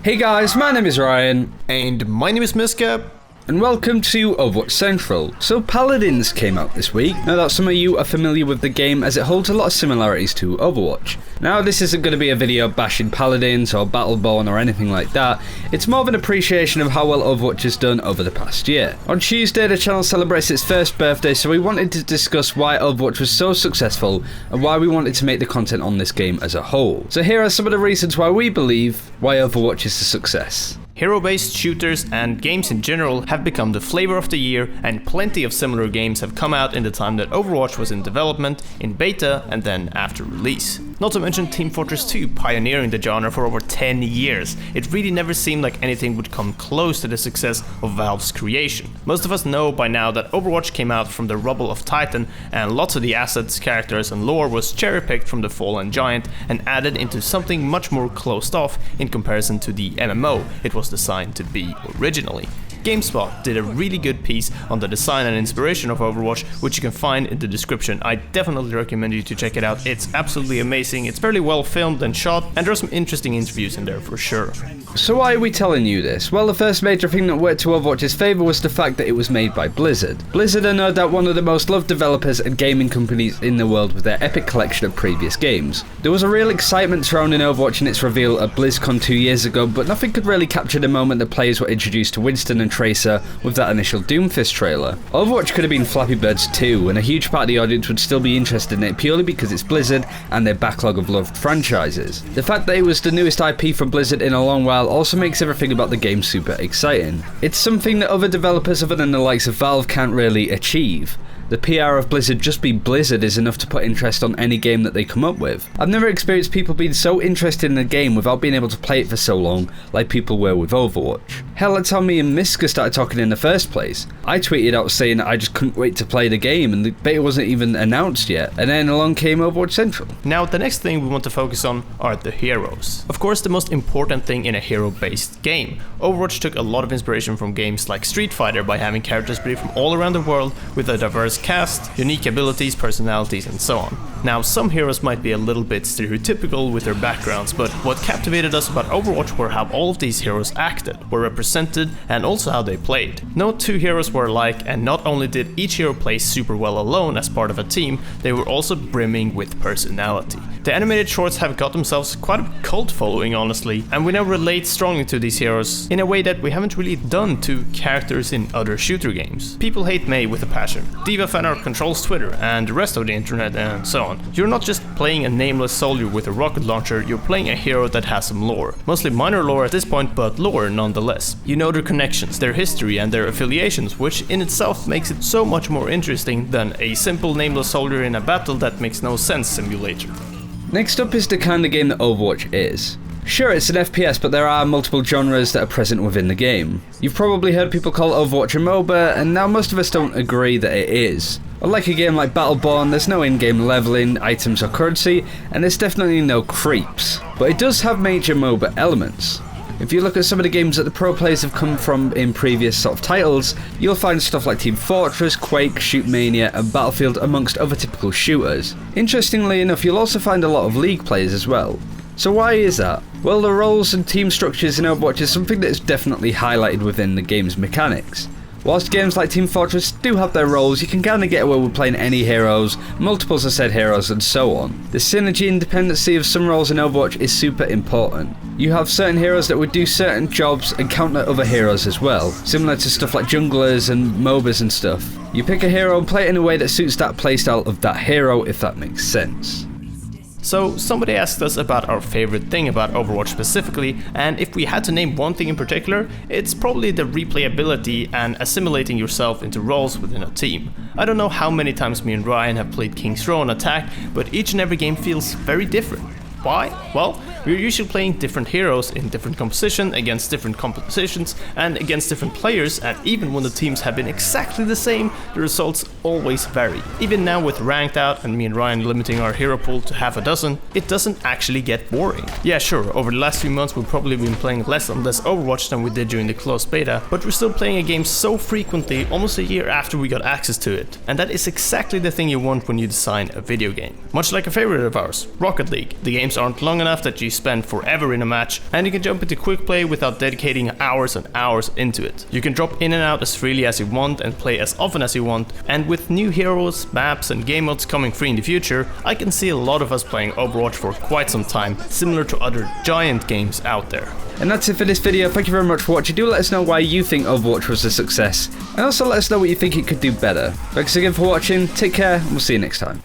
Hey guys, my name is Ryan. And my name is Miska. And welcome to Overwatch Central. So Paladins came out this week. Now that some of you are familiar with the game as it holds a lot of similarities to Overwatch. Now this isn't going to be a video bashing Paladins or Battleborn or anything like that. It's more of an appreciation of how well Overwatch has done over the past year. On Tuesday the channel celebrates its first birthday, so we wanted to discuss why Overwatch was so successful and why we wanted to make the content on this game as a whole. So here are some of the reasons why we believe why Overwatch is a success. Hero-based shooters and games in general have become the flavor of the year, and plenty of similar games have come out in the time that Overwatch was in development, in beta, and then after release. Not to mention Team Fortress 2 pioneering the genre for over 10 years. It really never seemed like anything would come close to the success of Valve's creation. Most of us know by now that Overwatch came out from the rubble of Titan, and lots of the assets, characters, and lore was cherry-picked from the Fallen Giant and added into something much more closed off in comparison to the MMO it was designed to be originally. GameSpot did a really good piece on the design and inspiration of Overwatch, which you can find in the description. I definitely recommend you to check it out. It's absolutely amazing, it's fairly well filmed and shot, and there are some interesting interviews in there for sure. So why are we telling you this? Well, the first major thing that worked to Overwatch's favour was the fact that it was made by Blizzard. Blizzard are no doubt one of the most loved developers and gaming companies in the world with their epic collection of previous games. There was a real excitement surrounding Overwatch in its reveal at BlizzCon 2 years ago, but nothing could really capture the moment that players were introduced to Winston and Tracer with that initial Doomfist trailer. Overwatch could have been Flappy Birds 2, and a huge part of the audience would still be interested in it purely because it's Blizzard and their backlog of loved franchises. The fact that it was the newest IP from Blizzard in a long while also makes everything about the game super exciting. It's something that other developers other than the likes of Valve can't really achieve. The PR of Blizzard just be Blizzard is enough to put interest on any game that they come up with. I've never experienced people being so interested in a game without being able to play it for so long like people were with Overwatch. Hell, that's how me and Miska started talking in the first place. I tweeted out saying that I just couldn't wait to play the game and the beta wasn't even announced yet, and then along came Overwatch Central. Now the next thing we want to focus on are the heroes. Of course, the most important thing in a hero-based game. Overwatch took a lot of inspiration from games like Street Fighter by having characters be from all around the world with a diverse cast, unique abilities, personalities, and so on. Now, some heroes might be a little bit stereotypical with their backgrounds, but what captivated us about Overwatch were how all of these heroes acted, were represented, and also how they played. No two heroes were alike, and not only did each hero play super well alone as part of a team, they were also brimming with personality. The animated shorts have got themselves quite a cult following, honestly, and we now relate strongly to these heroes in a way that we haven't really done to characters in other shooter games. People hate Mei with a passion. Diva Fanart controls Twitter and the rest of the internet and so on. You're not just playing a nameless soldier with a rocket launcher, you're playing a hero that has some lore. Mostly minor lore at this point, but lore nonetheless. You know their connections, their history and their affiliations, which in itself makes it so much more interesting than a simple nameless soldier in a battle that makes no sense simulator. Next up is the kind of game that Overwatch is. Sure, it's an FPS, but there are multiple genres that are present within the game. You've probably heard people call Overwatch a MOBA, and now most of us don't agree that it is. Unlike a game like Battleborn, there's no in-game leveling, items or currency, and there's definitely no creeps. But it does have major MOBA elements. If you look at some of the games that the pro players have come from in previous sort of titles, you'll find stuff like Team Fortress, Quake, Shootmania and Battlefield amongst other typical shooters. Interestingly enough, you'll also find a lot of League players as well. So why is that? Well, the roles and team structures in Overwatch is something that is definitely highlighted within the game's mechanics. Whilst games like Team Fortress do have their roles, you can kind of get away with playing any heroes, multiples of said heroes and so on. The synergy and dependency of some roles in Overwatch is super important. You have certain heroes that would do certain jobs and counter other heroes as well, similar to stuff like junglers and MOBAs and stuff. You pick a hero and play it in a way that suits that playstyle of that hero, if that makes sense. So somebody asked us about our favorite thing about Overwatch specifically, and if we had to name one thing in particular, it's probably the replayability and assimilating yourself into roles within a team. I don't know how many times me and Ryan have played King's Row on Attack, but each and every game feels very different. Why? Well, we're usually playing different heroes in different composition against different compositions and against different players, and even when the teams have been exactly the same, the results always vary. Even now with ranked out and me and Ryan limiting our hero pool to half a dozen, it doesn't actually get boring. Yeah, sure, over the last few months we've probably been playing less and less Overwatch than we did during the closed beta, but we're still playing a game so frequently, almost a year after we got access to it. And that is exactly the thing you want when you design a video game. Much like a favorite of ours, Rocket League, the game games aren't long enough that you spend forever in a match, and you can jump into quick play without dedicating hours and hours into it. You can drop in and out as freely as you want and play as often as you want, and with new heroes, maps and game modes coming free in the future, I can see a lot of us playing Overwatch for quite some time, similar to other giant games out there. And that's it for this video. Thank you very much for watching. Do let us know why you think Overwatch was a success, and also let us know what you think it could do better. Thanks again for watching, take care, and we'll see you next time.